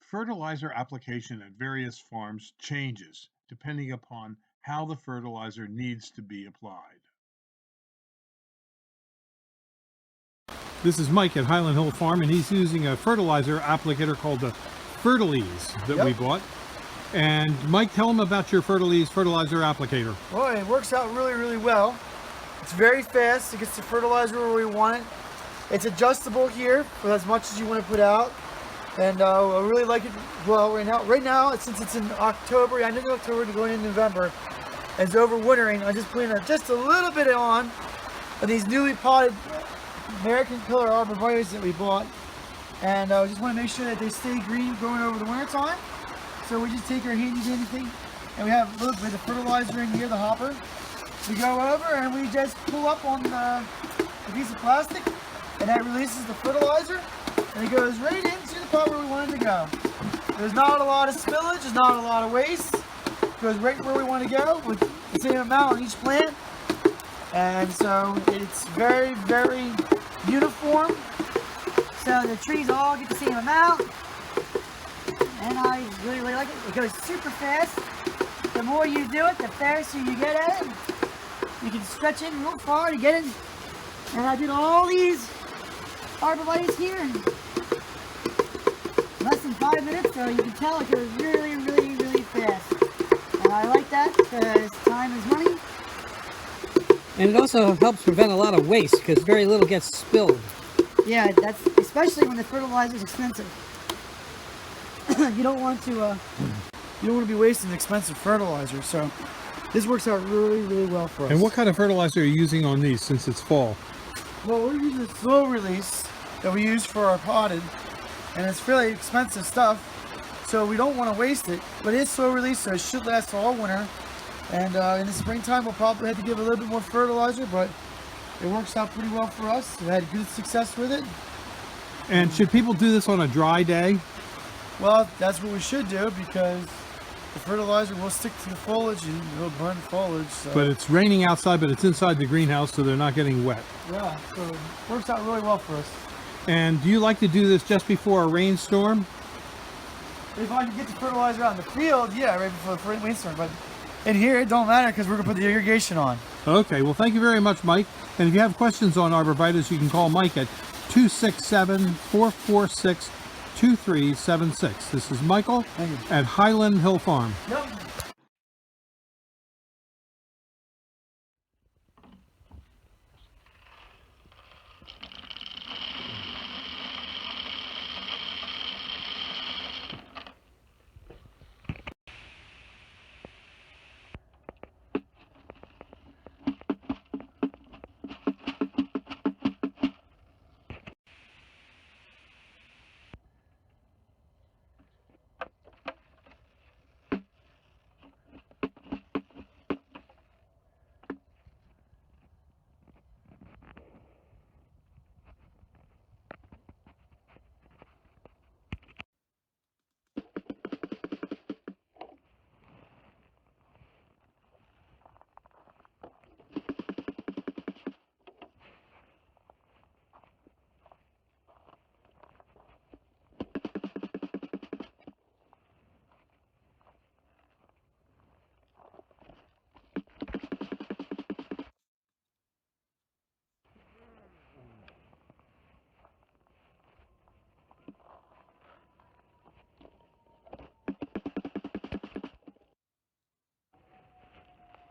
Fertilizer application at various farms changes depending upon how the fertilizer needs to be applied. This is Mike at Highland Hill Farm, and he's using a fertilizer applicator called the Fertilizers that we bought. And Mike, tell him about your fertilizer applicator. Well, it works out really, really well. It's very fast. It gets the fertilizer where we want it. It's adjustable here for as much as you want to put out. And I really like it well right now, since it's in October, end of October to going into November, and it's overwintering, I just put just a little bit on of these newly potted American pillar arborvitaes that we bought. And I just want to make sure that they stay green going over the winter time. So we just take our handy dandy thing, and we have a little bit of fertilizer in here, the hopper. We go over and we just pull up on the piece of plastic, and that releases the fertilizer, and it goes right into the pot where we want it to go. There's not a lot of spillage, there's not a lot of waste. It goes right where we want to go with the same amount on each plant. And so it's very, very uniform. So the trees all get the same amount. And I really, really like it. It goes super fast. The more you do it, the faster you get at it. You can stretch in real far to get it. And I did all these arborvitaes here in less than 5 minutes, so you can tell it goes really, really, really fast. And I like that because time is money. And it also helps prevent a lot of waste because very little gets spilled. Yeah, that's especially when the fertilizer is expensive. You don't want to be wasting expensive fertilizer, so this works out really, really well for us. And what kind of fertilizer are you using on these since it's fall? Well, we're using slow release that we use for our potted, and it's fairly expensive stuff, so we don't want to waste it. But it's slow release, so it should last all winter. And in the springtime, we'll probably have to give a little bit more fertilizer, but it works out pretty well for us. We had good success with it. And should people do this on a dry day? Well, that's what we should do, because the fertilizer will stick to the foliage and it'll burn the foliage. So. But it's raining outside, but it's inside the greenhouse, so they're not getting wet. Yeah, so it works out really well for us. And do you like to do this just before a rainstorm? If I can get the fertilizer out in the field, yeah, right before the rainstorm. But in here, it don't matter because we're going to put the irrigation on. Okay, well, thank you very much, Mike. And if you have questions on arborvitaes, you can call Mike at 267-446-2376. This is Michael at Highland Hill Farm. Yep.